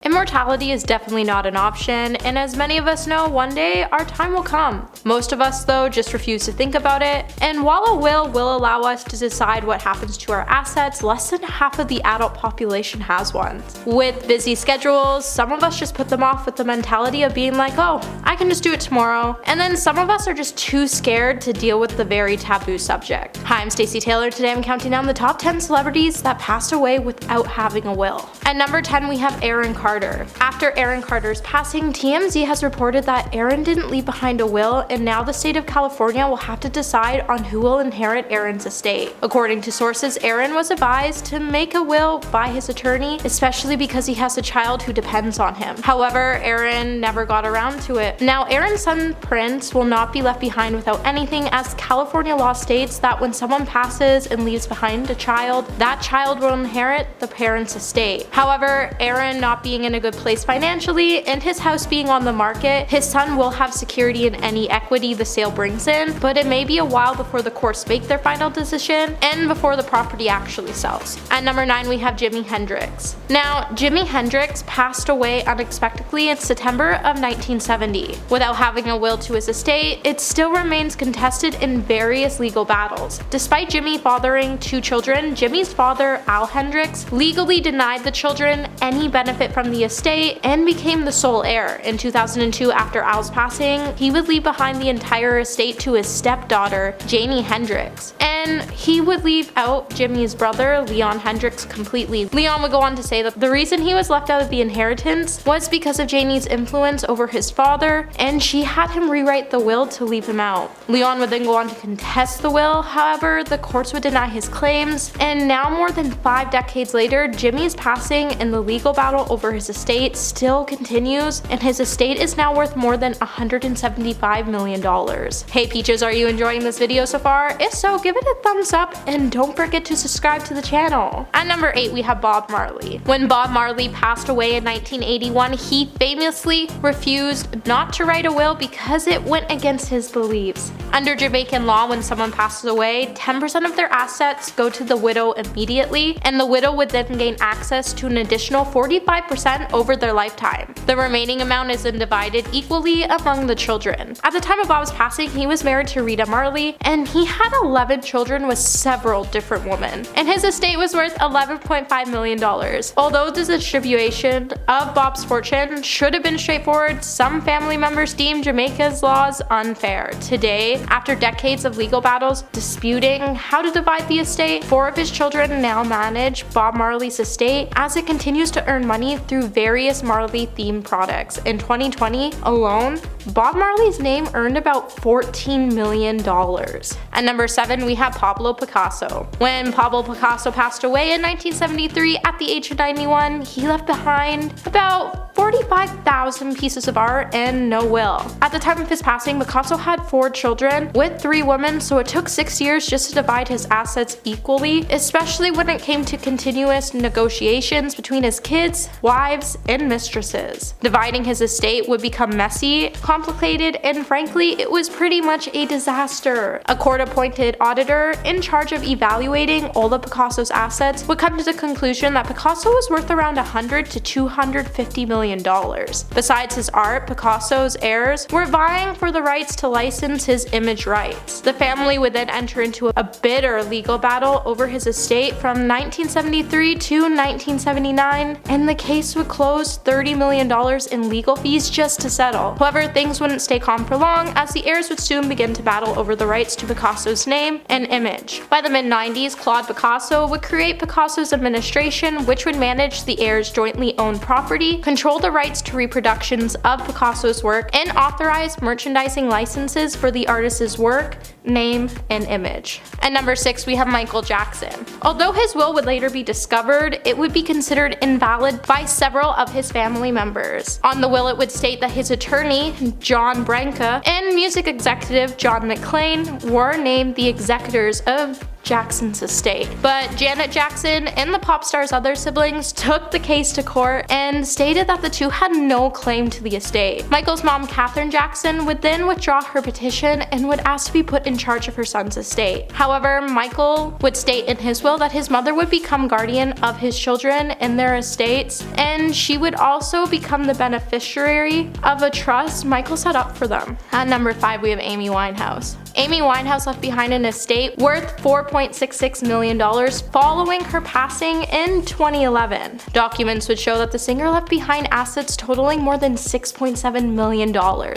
Immortality is definitely not an option, and as many of us know, one day our time will come. Most of us, though, just refuse to think about it, and while a will allow us to decide what happens to our assets, less than half of the adult population has one. With busy schedules, some of us just put them off with the mentality of being like, oh, I can just do it tomorrow, and then some of us are just too scared to deal with the very taboo subject. Hi, I'm Stacey Taylor. Today I'm counting down the top 10 celebrities that passed away without having a will. At number 10 we have Aaron Carter. After Aaron Carter's passing, TMZ has reported that Aaron didn't leave behind a will, and now the state of California will have to decide on who will inherit Aaron's estate. According to sources, Aaron was advised to make a will by his attorney, especially because he has a child who depends on him. However, Aaron never got around to it. Now, Aaron's son Prince will not be left behind without anything, as California law states that when someone passes and leaves behind a child, that child will inherit the parent's estate. However, Aaron not being in a good place financially and his house being on the market, his son will have security in any equity the sale brings in, but it may be a while before the courts make their final decision and before the property actually sells. At number 9 we have Jimi Hendrix. Now, Jimi Hendrix passed away unexpectedly in September of 1970. Without having a will to his estate, it still remains contested in various legal battles. Despite Jimi fathering 2 children, Jimi's father, Al Hendrix, legally denied the children any benefit from the estate and became the sole heir. In 2002, after Al's passing, he would leave behind the entire estate to his stepdaughter, Jimi Hendrix. And he would leave out Jimi's brother, Leon Hendrix, completely. Leon would go on to say that the reason he was left out of the inheritance was because of Jami's influence over his father, and she had him rewrite the will to leave him out. Leon would then go on to contest the will, however, the courts would deny his claims, and now more than 5 decades later, Jimi's passing and the legal battle over his estate still continues, and his estate is now worth more than $175 million. Hey Peaches, are you enjoying this video so far? If so, give it a thumbs up and don't forget to subscribe to the channel. At number 8 we have Bob Marley. When Bob Marley passed away in 1981, he famously refused not to write a will because it went against his beliefs. Under Jamaican law, when someone passes away, 10% of their assets go to the widow immediately, and the widow would then gain access to an additional 45% over their lifetime. The remaining amount is then divided equally among the children. At the time of Bob's passing, he was married to Rita Marley, and he had 11 children with several different women, and his estate was worth $11.5 million. Although the distribution of Bob's fortune should have been straightforward, some family members deemed Jamaica's laws unfair. Today, after decades of legal battles disputing how to divide the estate, 4 of his children now manage Bob Marley's estate as it continues to earn money through various Marley-themed products. In 2020 alone, Bob Marley's name earned about $14 million. At number 7 we have Pablo Picasso. When Pablo Picasso passed away in 1973 at the age of 91, he left behind about 45,000 pieces of art and no will. At the time of his passing, Picasso had 4 children with 3 women, so it took 6 years just to divide his assets equally, especially when it came to continuous negotiations between his kids, wives, and mistresses. Dividing his estate would become messy, complicated, and frankly, it was pretty much a disaster. A court-appointed auditor in charge of evaluating all of Picasso's assets would come to the conclusion that Picasso was worth around $100 to $250 million. Besides his art, Picasso's heirs were vying for the rights to license his image rights. The family would then enter into a bitter legal battle over his estate from 1973 to 1979, and the case would close $30 million in legal fees just to settle. However, things wouldn't stay calm for long, as the heirs would soon begin to battle over the rights to Picasso's name and image. By the mid-90s, Claude Picasso would create Picasso's administration, which would manage the heirs' jointly owned property, control the rights to reproductions of Picasso's work, and authorize merchandising licenses for the artist's work, name, and image. At number 6 we have Michael Jackson. Although his will would later be discovered, it would be considered invalid by several of his family members. On the will it would state that his attorney, John Branca, and music executive John McClain were named the executors of Jackson's estate. But Janet Jackson and the pop star's other siblings took the case to court and stated that the two had no claim to the estate. Michael's mom, Katherine Jackson, would then withdraw her petition and would ask to be put in charge of her son's estate. However, Michael would state in his will that his mother would become guardian of his children and their estates, and she would also become the beneficiary of a trust Michael set up for them. At number 5, we have Amy Winehouse. Amy Winehouse left behind an estate worth $4.66 million following her passing in 2011. Documents would show that the singer left behind assets totaling more than $6.7 million.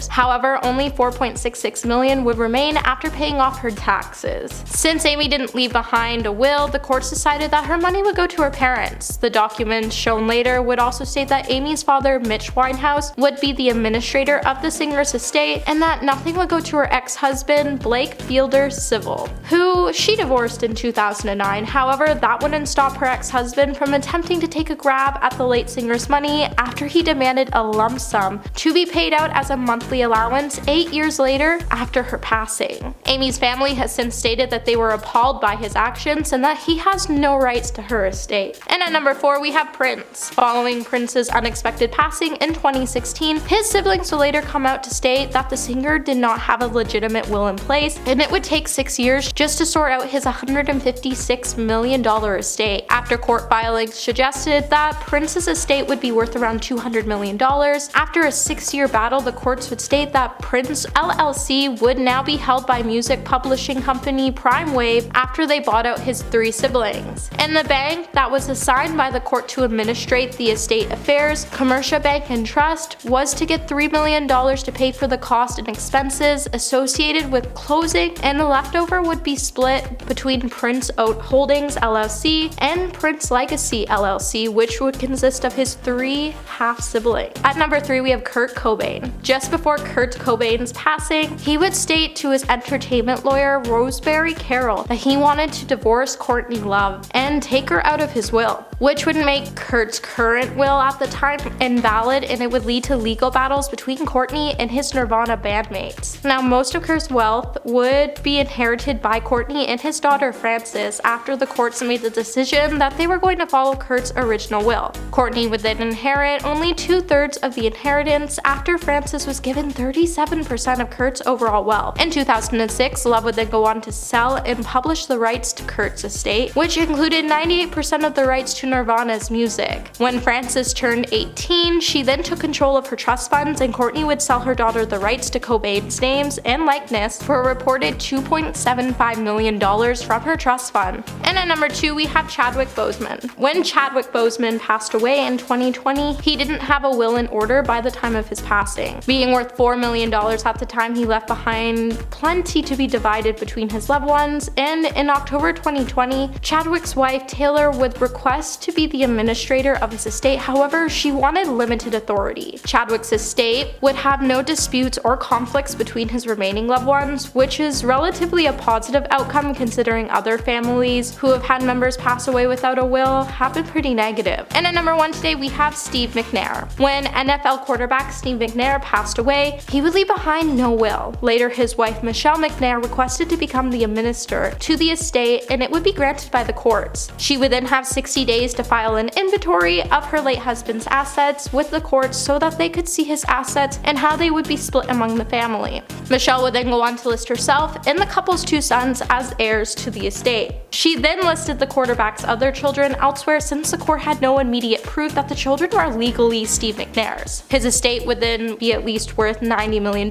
However, only $4.66 million would remain after paying off her taxes. Since Amy didn't leave behind a will, the courts decided that her money would go to her parents. The documents shown later would also state that Amy's father, Mitch Winehouse, would be the administrator of the singer's estate, and that nothing would go to her ex-husband, Blake Fielder Civil, who she divorced in 2009. However, that wouldn't stop her ex-husband from attempting to take a grab at the late singer's money after he demanded a lump sum to be paid out as a monthly allowance 8 years later after her passing. Amy's family has since stated that they were appalled by his actions and that he has no rights to her estate. And at number 4, we have Prince. Following Prince's unexpected passing in 2016, his siblings would later come out to state that the singer did not have a legitimate will in place, and it would take 6 years just to sort out his $156 million estate. After court filings suggested that Prince's estate would be worth around $200 million, after a 6-year battle, the courts would state that Prince LLC would now be held by music publishing company Prime Wave after they bought out his 3 siblings. And the bank that was assigned by the court to administrate the estate affairs, Commercia Bank and Trust, was to get $3 million to pay for the cost and expenses associated with closing, and the leftover would be split between Prince Oat Holdings LLC and Prince Legacy LLC, which would consist of his 3 half-siblings. At number 3, we have Kurt Cobain. Just before Kurt Cobain's passing, he would state to his entertainment lawyer, Rosemary Carroll, that he wanted to divorce Courtney Love and take her out of his will, which would make Kurt's current will at the time invalid, and it would lead to legal battles between Courtney and his Nirvana bandmates. Now, most of Kurt's wealth would be inherited by Courtney and his daughter Frances after the courts made the decision that they were going to follow Kurt's original will. Courtney would then inherit only 2/3 of the inheritance after Frances was given 37% of Kurt's overall wealth. In 2006, Love would then go on to sell and publish the rights to Kurt's estate, which included 98% of the rights to Nirvana's music. When Frances turned 18, she then took control of her trust funds, and Courtney would sell her daughter the rights to Cobain's names and likeness for a reported $2.75 million from her trust fund. And at number 2, we have Chadwick Boseman. When Chadwick Boseman passed away in 2020, he didn't have a will in order by the time of his passing. Being worth $4 million at the time, he left behind plenty to be divided between his loved ones, and in October 2020, Chadwick's wife Taylor would request to be the administrator of his estate. However, she wanted limited authority. Chadwick's estate would have no disputes or conflicts between his remaining loved ones, which is relatively a positive outcome considering other families who have had members pass away without a will have been pretty negative. And at number 1 today, we have Steve McNair. When NFL quarterback Steve McNair passed away, he would leave behind no will. Later, his wife Michelle McNair requested to become the administrator to the estate, and it would be granted by the courts. She would then have 60 days to file an inventory of her late husband's assets with the courts so that they could see his assets and how they would be split among the family. Michelle would then go on to list herself and the couple's 2 sons as heirs to the estate. She then listed the quarterback's other children elsewhere since the court had no immediate proof that the children were legally Steve McNair's. His estate would then be at least worth $90 million,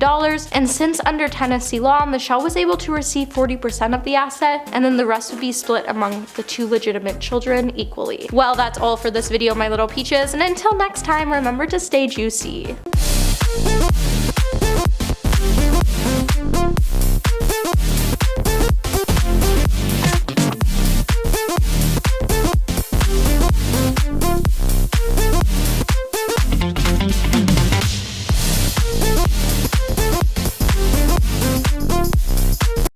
and since under Tennessee law, Michelle was able to receive 40% of the asset, and then the rest would be split among the 2 legitimate children equally. Well, that's all for this video, my little peaches, and until next time, remember to stay juicy.